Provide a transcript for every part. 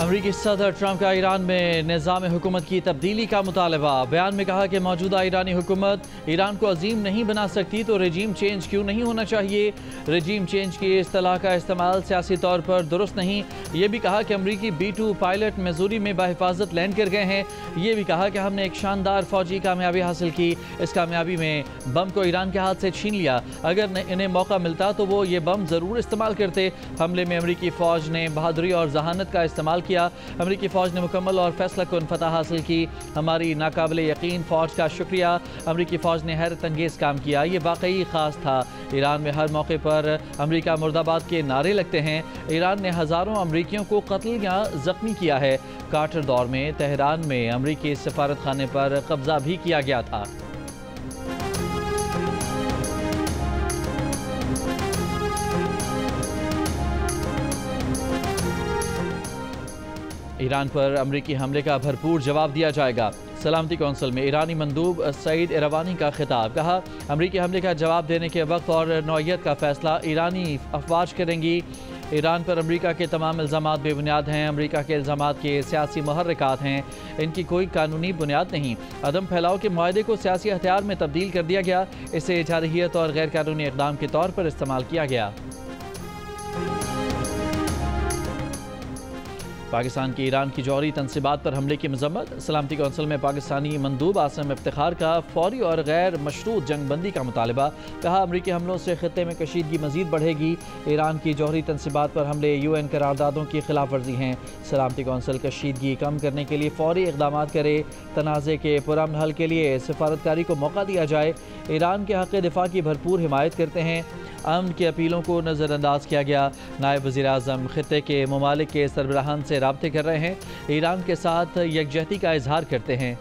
अमरीकी सदर ट्रंप का ईरान में निज़ाम हुकूमत की तब्दीली का मुतालबा। बयान में कहा कि मौजूदा ईरानी हुकूमत ईरान को अजीम नहीं बना सकती तो रजीम चेंज क्यों नहीं होना चाहिए। रजीम चेंज की इस्तिलाह का इस्तेमाल सियासी तौर पर दुरुस्त नहीं। ये भी कहा कि अमरीकी B-2 पायलट मिजूरी में बाहिफाजत लैंड कर गए हैं। ये भी कहा कि हमने एक शानदार फौजी कामयाबी हासिल की। इस कामयाबी में बम को ईरान के हाथ से छीन लिया। अगर इन्हें मौका मिलता तो वो ये बम ज़रूर इस्तेमाल करते। हमले में अमरीकी फ़ौज ने बहादुरी और जहानत का इस्तेमाल किया। अमरीकी फ़ौज ने मुकम्मल और फैसला कुन फतह हासिल की। हमारी नाकाबिल यकीन फ़ौज का शुक्रिया। अमरीकी फ़ौज ने हैरत अंगेज़ काम किया। ये वाकई ख़ास था। ईरान में हर मौके पर अमरीका मुर्दाबाद के नारे लगते हैं। ईरान ने हज़ारों अमरीकियों को कत्ल या ज़ख्मी किया है। कार्टर दौर में तेहरान में अमरीकी सफारत खाने पर कब्जा भी किया गया था। ईरान पर अमरीकी हमले का भरपूर जवाब दिया जाएगा। सलामती कौंसिल में ईरानी मंदूब सईद इरवानी का खिताब। कहा, अमरीकी हमले का जवाब देने के वक्त और नौयत का फैसला ईरानी अफवाज करेंगी। ईरान पर अमरीका के तमाम इल्ज़ामात बेबुनियाद हैं। अमरीका के इल्ज़ामात के सियासी मुहर्रिकात हैं। इनकी कोई कानूनी बुनियाद नहीं। अदम फैलाव के मुआहदे को सियासी हथियार में तब्दील कर दिया गया। इसे जारहियत और गैर कानूनी इक़दाम के तौर पर इस्तेमाल किया गया। पाकिस्तान की ईरान की जौहरी तनसीबात पर हमले की मजम्मत। सलामती कौंसिल में पाकिस्तानी मंदूब आसिम इफ्तिखार का फौरी और गैर मशरूत जंगबंदी का मुतालबा। कहा, अमरीकी हमलों से खित्ते में कशीदगी मजीद बढ़ेगी। ईरान की जौहरी तनसीबात पर हमले UN करारदादों की खिलाफ वर्जी हैं। सलामती कौंसिल कशीदगी कम करने के लिए फौरी इक़दाम करे। तनाज़े के पुरअमन हल के लिए सफारतकारी को मौका दिया जाए। ईरान के हक़ दिफा की भरपूर हिमायत करते हैं। अमन की अपीलों को नज़रअंदाज किया गया। नायब वज़ीर आज़म खित्ते के ममालिक के सरबराहान से राब्ते कर रहे हैं। ईरान के साथ यकजहती का इजहार करते हैं।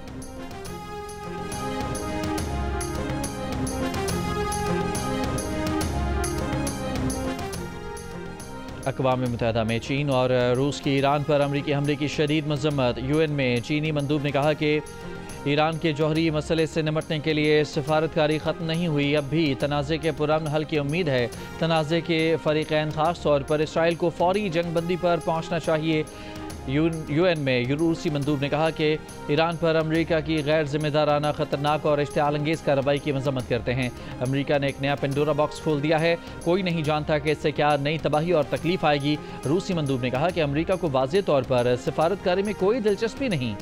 अक़वाम मुत्तहिदा में चीन और रूस की ईरान पर अमरीकी हमले की शदीद मज़म्मत। UN में चीनी मंदूब ने कहा कि ईरान के जौहरी मसले से निपटने के लिए सफारतकारी ख़त्म नहीं हुई। अब भी तनाज़े के पुरअमन हल की उम्मीद है। तनाज़े के फ़रीक़ैन ख़ास तौर पर इसराइल को फ़ौरी जंगबंदी पर पहुँचना चाहिए। UN में रूसी मंदूब ने कहा कि ईरान पर अमरीका की गैर जिम्मेदाराना, ख़तरनाक और इश्तिआल अंगेज़ कार्रवाई की मज़म्मत करते हैं। अमरीका ने एक नया पेंडोरा बॉक्स खोल दिया है। कोई नहीं जानता कि इससे क्या नई तबाही और तकलीफ आएगी। रूसी मंदूब ने कहा कि अमरीका को वाज़ेह तौर पर सफारतकारी में कोई दिलचस्पी नहीं।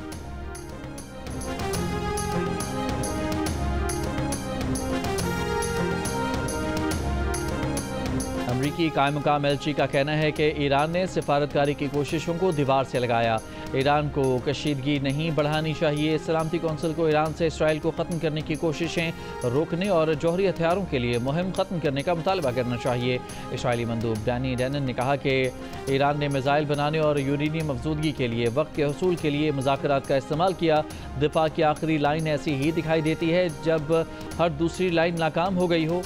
अमरीकी कायम मुकाम एलची का कहना है कि ईरान ने सफारतकारी की कोशिशों को दीवार से लगाया। ईरान को कशीदगी नहीं बढ़ानी चाहिए। सलामती कौंसिल को ईरान से इसराइल को ख़त्म करने की कोशिशें रोकने और जौहरी हथियारों के लिए मुहिम ख़त्म करने का मुतालबा करना चाहिए। इसराइली मंदूब डैनी डैनन ने कहा कि ईरान ने मिज़ाइल बनाने और यूरेनियम अफजूदगी के लिए वक्त के हसूल के लिए मुज़ाकरात का इस्तेमाल किया। दिफा की आखिरी लाइन ऐसी ही दिखाई देती है जब हर दूसरी लाइन नाकाम हो गई हो।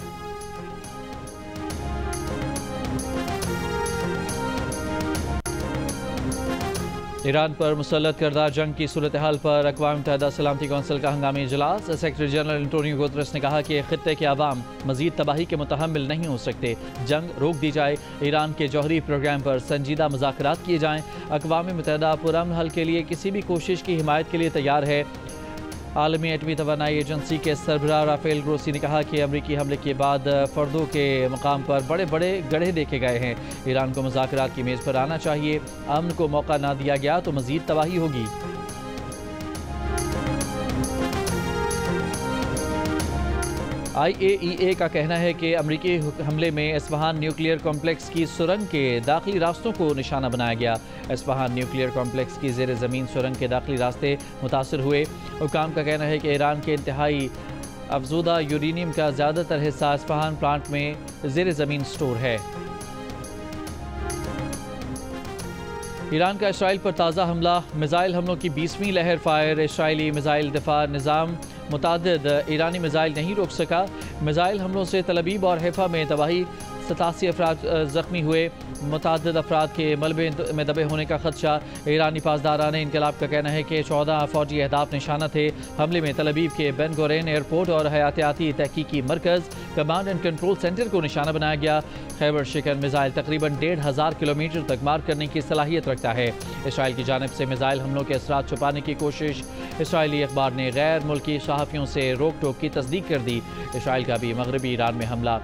ईरान पर मुसल्लत करदा जंग की सूरत हाल पर अक़वाम मुत्तहिदा सलामती कौंसिल का हंगामी इजलास। सेक्रेटरी जनरल एंटोनियो गुतरस ने कहा कि खित्ते के अवाम मजीद तबाही के मुतहम्मिल नहीं हो सकते। जंग रोक दी जाए। ईरान के जौहरी प्रोग्राम पर संजीदा मुज़ाकरात किए जाएँ। अक़वाम मुत्तहिदा पुरअमन हल के लिए किसी भी कोशिश की हिमायत के लिए तैयार है। आलमी एटमी तवानाई एजेंसी के सरबराह राफेल ग्रोसी ने कहा कि अमरीकी हमले के बाद फ़र्दों के मकाम पर बड़े बड़े गड्ढे देखे गए हैं। ईरान को मुज़ाकरात की मेज़ पर आना चाहिए। अमन को मौका ना दिया गया तो मज़ीद तबाही होगी। IAEA का कहना है कि अमरीकी हमले में एस्फहान न्यूक्लियर कॉम्प्लेक्स की सुरंग के दाखिली रास्तों को निशाना बनाया गया। एस्फहान न्यूक्लियर कॉम्प्लेक्स की ज़ेर ज़मीन सुरंग के दाखिली रास्ते मुतासर हुए। हुकाम का कहना है कि ईरान के इंतहाई अफजूदा यूरेनियम का ज़्यादातर हिस्सा एस्फहान प्लांट में ज़ेर ज़मीन स्टोर है। ईरान का इसराइल पर ताज़ा हमला। मिज़ाइल हमलों की 20वीं लहर फायर। इसराइली मिज़ाइल दिफा निज़ाम मुतादिद ईरानी मिज़ाइल नहीं रोक सका। मिज़ाइल हमलों से तल अबीब और हैफा में तबाही। 87 अफराद ज़ख्मी हुए। मुतअद्दिद अफराद के मलबे में दबे होने का खदशा। ईरानी पासदारान इनकलाब का कहना है कि 14 फौजी अहदाफ निशाना थे। हमले में तल अवीव के बेन गुरियन एयरपोर्ट और हयातियाती तहकीकी मरकज़ कमांड एंड कंट्रोल सेंटर को निशाना बनाया गया। खैबर शिकन मिसाइल तकरीबन 1500 किलोमीटर तक मार करने की सलाहियत रखता है। इसराइल की जानिब से मिसाइल हमलों के असरात छुपाने की कोशिश। इसराइली अखबार ने गैर मुल्की सहाफ़ियों से रोक टोक की तस्दीक कर दी। इसराइल का भी मगरबी ईरान में हमला।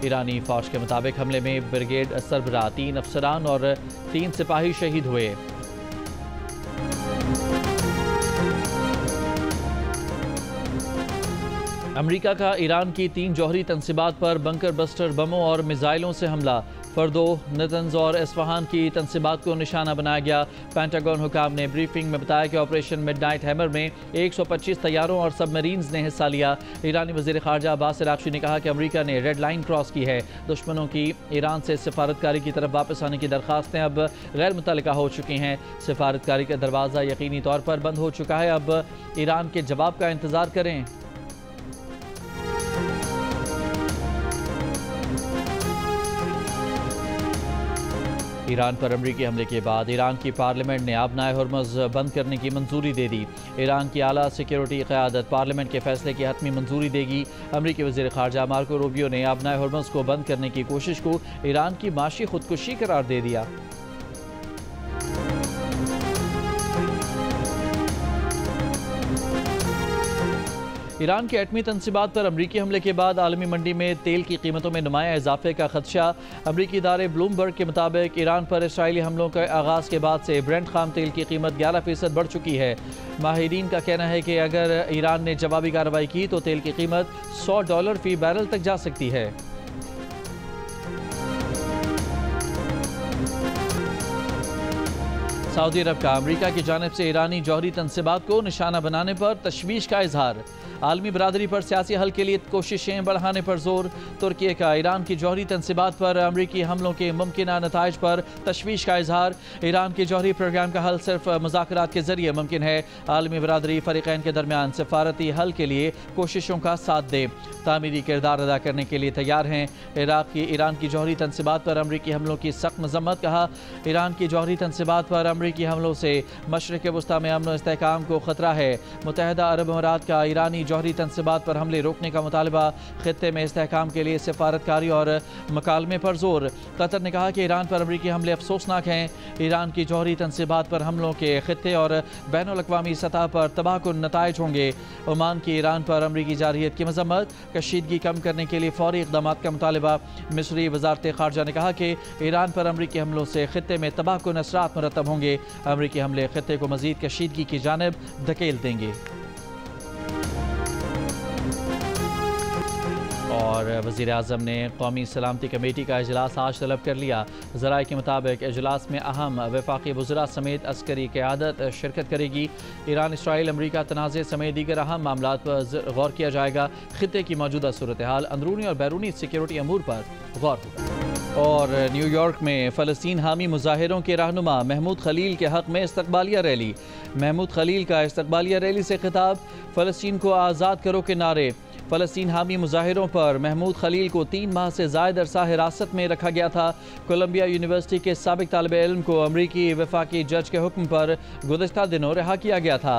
ईरानी फौज के मुताबिक हमले में ब्रिगेड सरबराह 3 अफसरान और 3 सिपाही शहीद हुए। अमेरिका का ईरान की 3 जौहरी तंसीबात पर बंकर बस्टर बमों और मिसाइलों से हमला। फर्दो, नतंज और इस्फहान की तंसीबात को निशाना बनाया गया। पेंटागन हुकाम ने ब्रीफिंग में बताया कि ऑपरेशन मिडनाइट हैमर में 125 तैयारों और सबमरीन्स ने हिस्सा लिया। ईरानी वज़ीर ख़ारजा अब्बास अराग़ची ने कहा कि अमेरिका ने रेड लाइन क्रॉस की है। दुश्मनों की ईरान से सिफारतकारी की तरफ वापस आने की दरख्वास्तें अब गैर मुतल्लिका हो चुकी हैं। सिफारतकारी का दरवाज़ा यकीनी तौर पर बंद हो चुका है। अब ईरान के जवाब का इंतज़ार करें। ईरान पर अमरीकी हमले के बाद ईरान की पार्लियामेंट ने आबनाए हुर्मुज़ बंद करने की मंजूरी दे दी। ईरान की आला सिक्योरिटी क़यादत पार्लियामेंट के फैसले की हतमी मंजूरी देगी। अमरीकी वज़ीर ख़ारजा मार्को रूबियो ने आबनाए हुर्मुज़ को बंद करने की कोशिश को ईरान की माशी खुदकुशी करार दे दिया। ईरान के एटमी तंसीबात पर अमरीकी हमले के बाद आलमी मंडी में तेल की कीमतों में नुमाया इजाफे का खदशा। अमरीकी इदारे ब्लूमबर्ग के मुताबिक ईरान पर इसराइली हमलों के आगाज़ के बाद से ब्रेंट खाम तेल की कीमत 11% बढ़ चुकी है। माहिरीन का कहना है कि अगर ईरान ने जवाबी कार्रवाई की तो तेल की कीमत $100 फी बैरल तक जा सकती है। सऊदी अरब का अमरीका की जानिब से ईरानी जौहरी तंसीबात को निशाना बनाने पर तशवीश का इजहार। आलमी बरादरी पर सियासी हल के लिए कोशिशें बढ़ाने पर जोर। तुर्की का ईरान की जौहरी तंसीबात पर अमरीकी हमलों के मुमकिन नताइज पर तशवीश का इजहार। ईरान के जौहरी प्रोग्राम का हल सिर्फ मुज़ाकरात के जरिए मुमकिन है। आलमी बरादरी फरीक़ैन के दरमियान सफारती हल के लिए कोशिशों का साथ दे, तामीरी किरदार अदा करने के लिए तैयार हैं। ईरान की जौहरी तंसीबात पर अमरीकी हमलों की सख्त मजम्मत। कहा, ईरान की जौहरी तंसीबात पर अमरीकी हमलों से मशरिक़ वस्ता में अमन और इस्तेहकाम को ख़तरा है। मुत्तहिदा अरब अमारात का ईरानी जौहरी तंसीबात पर हमले रोकने का मुतालबा। खित्ते में इस्तेहकाम के लिए सिफारतकारी और मकालमे पर जोर। कतर ने कहा कि ईरान पर अमरीकी हमले अफसोसनाक हैं। ईरान की जौहरी तंसीबात पर हमलों के खित्ते और बैनुल-अक़वामी सतह पर तबाहकुन नताइज होंगे। ओमान की ईरान पर अमरीकी जारहियत की मजम्मत। कशीदगी कम करने के लिए फौरी इक़दाम का मुतालबा। मिस्री वज़ारत ख़ारजा ने कहा कि ईरान पर अमरीकी हमलों से खित्ते में तबाहकुन असरात मुरतब होंगे। अमरीकी हमले खित्ते को मज़ीद कशीदगी की जानिब धकेल देंगे। और वज़ीर आज़म ने कौमी सलामती कमेटी का इजलास आज तलब कर लिया। ज़राए के मुताबिक इजलास में अहम वफाकी वज़रा समेत अस्करी क़यादत शिरकत करेगी। ईरान, इसराइल, अमरीका तनाज़े समेत दीगर अहम मामलात पर गौर किया जाएगा। खित्ते की मौजूदा सूरत हाल, अंदरूनी और बैरूनी सिक्योरिटी अमूर पर गौर होगा। और न्यूयॉर्क में फ़लस्तीन हामी मुजाहिरों के रहनुमा महमूद खलील के हक़ में इस्तक़बालिया रैली। महमूद खलील का इस्तक़बालिया रैली से खिताब। फ़लस्तीन को आज़ाद करो के नारे। फ़लस्तीन हामी मुजाहिरों पर महमूद खलील को 3 माह से ज़ायद अरसा हिरासत में रखा गया था। कोलंबिया यूनिवर्सिटी के साबिक़ तालिब इल्म को अमरीकी वफाकी जज के हुक्म पर गुज़श्ता दिनों रिहा किया गया था।